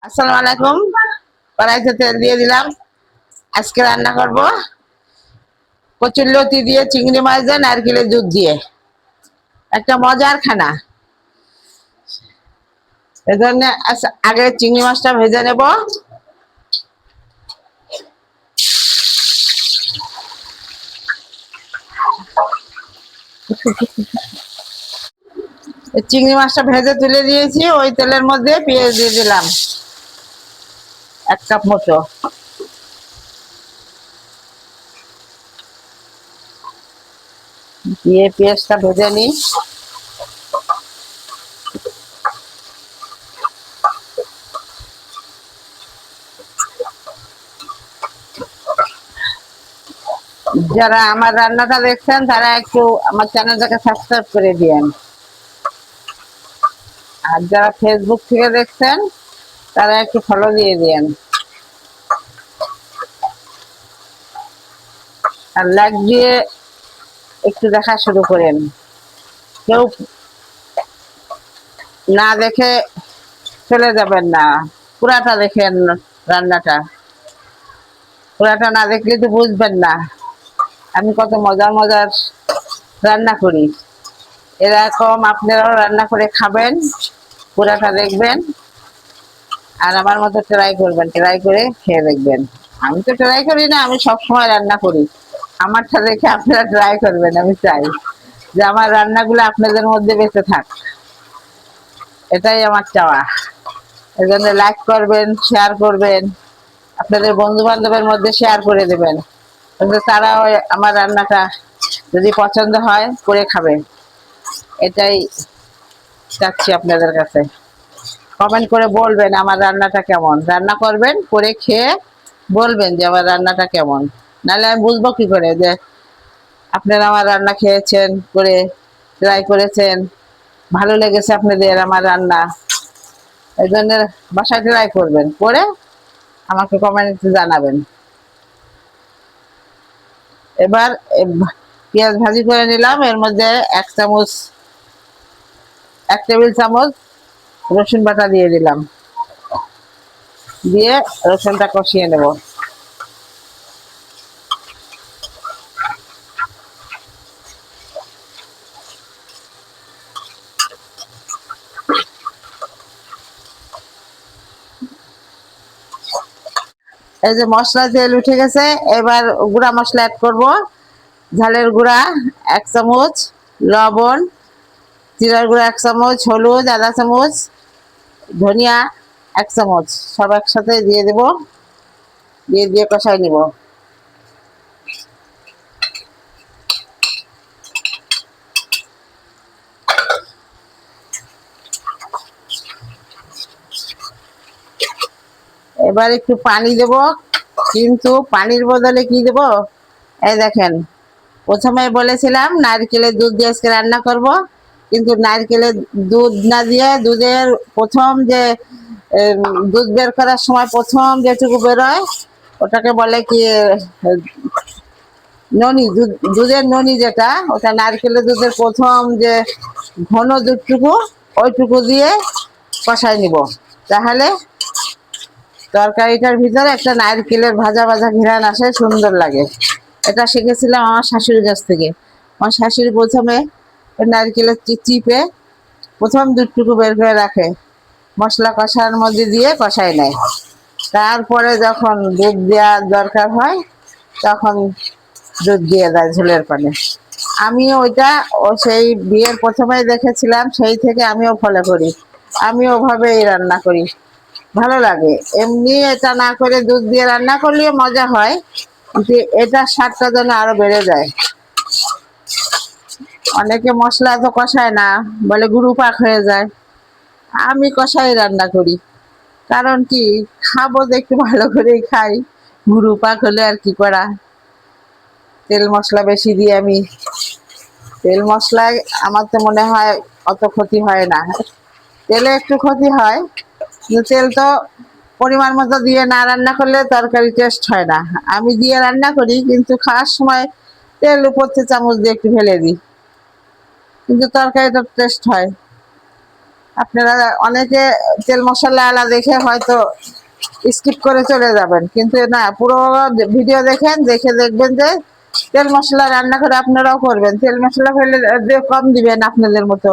আসসালামু আলাইকুম। কড়াইতে তেল দিয়ে দিলাম। আজকে রান্না করব কচুরলতি দিয়ে চিংড়ি মাছ দিয়ে নারকেলের দুধ দিয়ে একটা মজার খানা। এজন্য আগে চিংড়ি মাছটা ভেজে নেব। চিংড়ি মাছটা ভেজে তুলে দিয়েছি। ওই তেলের মধ্যে পেঁয়াজ দিয়ে দিলাম 1 কাপ মতো। দিয়ে পেঁয়াজটা ভেজে নিই। যারা আমার রান্নাটা দেখছেন তারা একটু আমার চ্যানেলটাকে সাবস্ক্রাইব করে দিয়েন। আর যারা ফেসবুক থেকে দেখছেন তারা একটু ফলো দিয়ে দিয়েন আর লাইক দিয়ে একটু দেখা শুরু করেন। কেউ না দেখে চলে যাবেন না, পুরাটা দেখেন। রান্নাটা পুরাটা না দেখলে তো বুঝবেন না আমি কত মজার মজার রান্না করি। এরকম আপনারাও রান্না করে খাবেন, পুরাটা দেখবেন আর আমার মতো ট্রাই করবেন, ট্রাই করে খেয়ে দেখবেন। আমি তো ট্রাই করি না, আমি সব সময় রান্না করি। আমারটা দেখে আপনারা ট্রাই করবেন। আমি চাই যে আমার রান্নাগুলো আপনাদের মধ্যে বেঁচে থাক, এটাই আমার চাওয়া। এই জন্য লাইক করবেন, শেয়ার করবেন, আপনাদের বন্ধু বান্ধবের মধ্যে শেয়ার করে দেবেন, তারাও আমার রান্নাটা যদি পছন্দ হয় করে খাবে। এটাই চাচ্ছি আপনাদের কাছে। কমেন্ট করে বলবেন আমার রান্নাটা কেমন। রান্না করবেন, করে খেয়ে বলবেন যে আমার রান্নাটা কেমন। নাহলে আমি বুঝবো কি করে যে আপনারা আমার রান্না খেয়েছেন, করে ট্রাই করেছেন, ভালো লেগেছে আপনাদের আমার রান্না। এই জন্য বাসায় ট্রাই করবেন, করে আমাকে কমেন্টে জানাবেন। এবার পেঁয়াজ ভাজি করে নিলাম। এর মধ্যে 1 টেবিল চামচ রসুন বাটা দিয়ে দিলাম। দিয়ে রসুনটা কষিয়ে নেব। এই যে মশলা তেল উঠে গেছে, এবার গুঁড়া মশলা অ্যাড করব। ঝালের গুঁড়া 1 চামচ, লবণ, জিরার গুঁড়া 1 চামচ, হলুদ আধা চামচ, ধনিয়া 1 চামচ, সব একসাথে দিয়ে দেব। দিয়ে কষাই নিব। এবার একটু পানি দেব, কিন্তু পানির বদলে কি দেব, এই দেখেন প্রথমে বলেছিলাম নারকেলের দুধ দিয়ে আজকে রান্না করব, কিন্তু নারকেলের দুধ না দিয়ে দুধের প্রথম যে দুধ বের করার সময় প্রথম যেটুকু বেরোয় ওটাকে বলে কি ননি, দুধের ননি যেটা, ওটা নারকেলের দুধের প্রথম যে ঘন দুধটুকু ওইটুকু দিয়ে কষাই নিব। তাহলে তরকারিটার ভিতরে একটা নারকেলের ভাজা ভাজা ঘ্রাণ আসে, সুন্দর লাগে। এটা শিখেছিলাম আমার শাশুড়ির কাছ থেকে। আমার শাশুড়ি প্রথমে নারকেলের চিপে প্রথম দুধটুকু বের করে রাখে, মশলা কষার মধ্যে দিয়ে কষাই নেয়। তারপরে যখন দুধ দেওয়ার দরকার হয় তখন দুধ দিয়ে দেয় ঝোলের পানি। আমিও ওইটা সেই বিয়ের প্রথমেই দেখেছিলাম, সেই থেকে আমিও ফলো করি। আমিও ওভাবেই রান্না করি, ভালো লাগে। এমনি এটা না করে দুধ দিয়ে রান্না করলেও মজা হয়, কিন্তু এটার স্বাদটা যেন আরো বেড়ে যায়। অনেকে মশলা এত কষায় না, বলে গুরু পাক হয়ে যায়। আমি কষাই রান্না করি, কারণ কি খাবো তো একটু ভালো করেই খাই। গুরু পাক হলে আর কি করা। তেল মশলা বেশি দিয়ে আমি, তেল মশলায় আমার তো মনে হয় অত ক্ষতি হয় না। তেলে একটু ক্ষতি হয়, কিন্তু তেল তো পরিমাণ মতো দিয়ে না রান্না করলে তরকারি টেস্ট হয় না। আমি দিয়ে রান্না করি, কিন্তু খাওয়ার সময় তেল উপর থেকে চামচ দিয়ে একটু ফেলে দিই, কিন্তু তরকারিটা টেস্ট হয়। আপনারা অনেকে তেল মশলা আলা দেখে হয়তো স্কিপ করে চলে যাবেন, কিন্তু না, পুরো ভিডিও দেখেন, দেখে দেখবেন যে তেল মশলা রান্না করে আপনারাও করবেন। তেল মশলা ফেলে কম দিবেন আপনাদের মতো।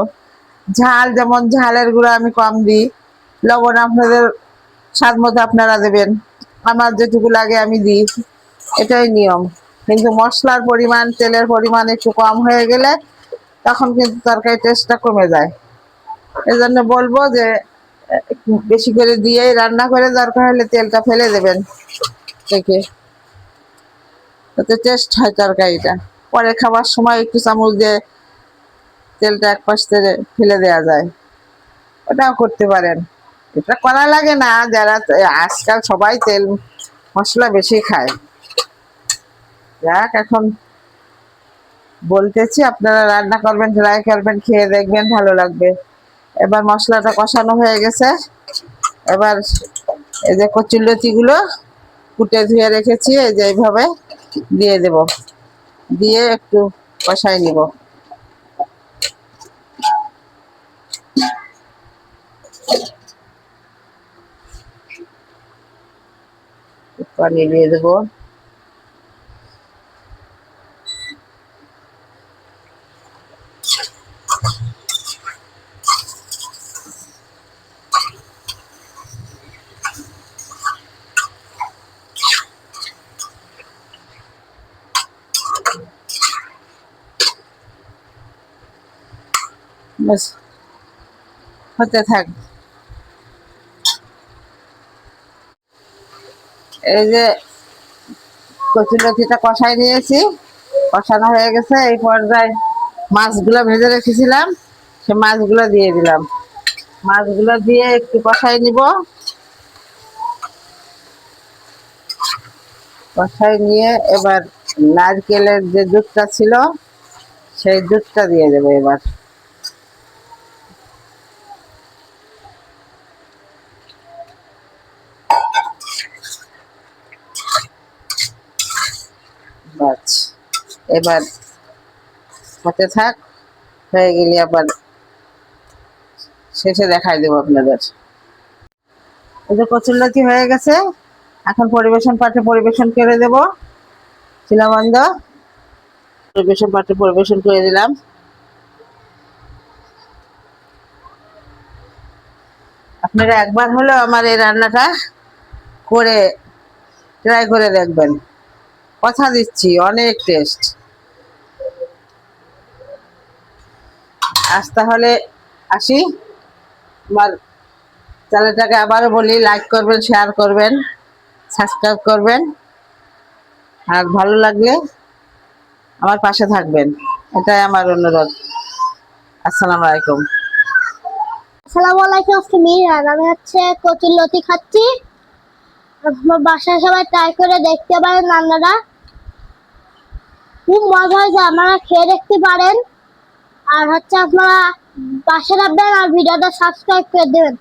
ঝাল, যেমন ঝালের গুঁড়া আমি কম দিই, লবণ আপনাদের স্বাদ মতো আপনারা দেবেন, আমার যেটুকু লাগে আমি দিই, এটাই নিয়ম। কিন্তু মশলার পরিমাণ, তেলের পরিমাণ একটু কম হয়ে গেলে তখন কিন্তু তরকারি টেস্টটা কমে যায়। এজন্য বলবো যে একটু বেশি করে দিয়েই রান্না করে, দরকার হলে তেলটা ফেলে দেবেন থেকে, তাতে টেস্ট হয় তরকারিটা। পরে খাবার সময় একটু চামচ দিয়ে তেলটা এক পাশ থেকে ফেলে দেওয়া যায়, ওটাও করতে পারেন। এটা করা লাগে না, যারা আজকাল সবাই তেল মশলা বেশি খায়। যাক, এখন বলতেছি, আপনারা রান্না করবেন, ট্রাই করবেন, খেয়ে দেখবেন, ভালো লাগবে। এবার মশলাটা কষানো হয়ে গেছে, এবার এই যে কচুরলতি গুলো কুটে ধুয়ে রেখেছি, এই যে এইভাবে দিয়ে দেব, দিয়ে একটু কষাই নিব। পানি দিয়ে দেবো। ব্যাস, হতে থাক। এই যে কচুরলতিটা কষাই নিয়েছি, কষানো হয়ে গেছে। এই পর্যায়ে মাছগুলো ভেজে রেখেছিলাম, সে মাছগুলো দিয়ে দিলাম। মাছগুলো দিয়ে একটু কষাই নিব। কষাই নিয়ে এবার নারকেলের যে দুধটা ছিল, সেই দুধটা দিয়ে দেবো এবার। বাস, এবার হতে থাক, হয়ে গেলে আবার শেষে দেখাই দেবো আপনাদের। এই যে কচুরলতি হয়ে গেছে, এখন পরিবেশন পাত্রে পরিবেশন করে দেব। চুলা বন্ধ, পরিবেশন পাত্রে পরিবেশন করে দিলাম। আপনারা একবার হলেও আমার এই রান্নাটা করে ট্রাই করে দেখবেন, কথা দিচ্ছি অনেক টেস্ট। আজ তাহলে আসি। আমার চ্যানেলটাকে আবারও বলি, লাইক করবেন, শেয়ার করবেন, সাবস্ক্রাইব করবেন, আর ভালো লাগলে আমার পাশে থাকবেন, এটাই আমার অনুরোধ। আসসালামু আলাইকুম। আসসালামু আলাইকুম। আজকে মিরান, আমি হচ্ছে কচুরলতি খাচ্ছি। আমার বাসায় সবাই ট্রাই করে দেখতে পারেন রান্নাটা, খুব মজা হয়েছে, আপনারা খেয়ে দেখতে পারেন। আর হচ্ছে আপনারা পাশে রাখবেন আর ভিডিওটা সাবস্ক্রাইব করে দেবেন।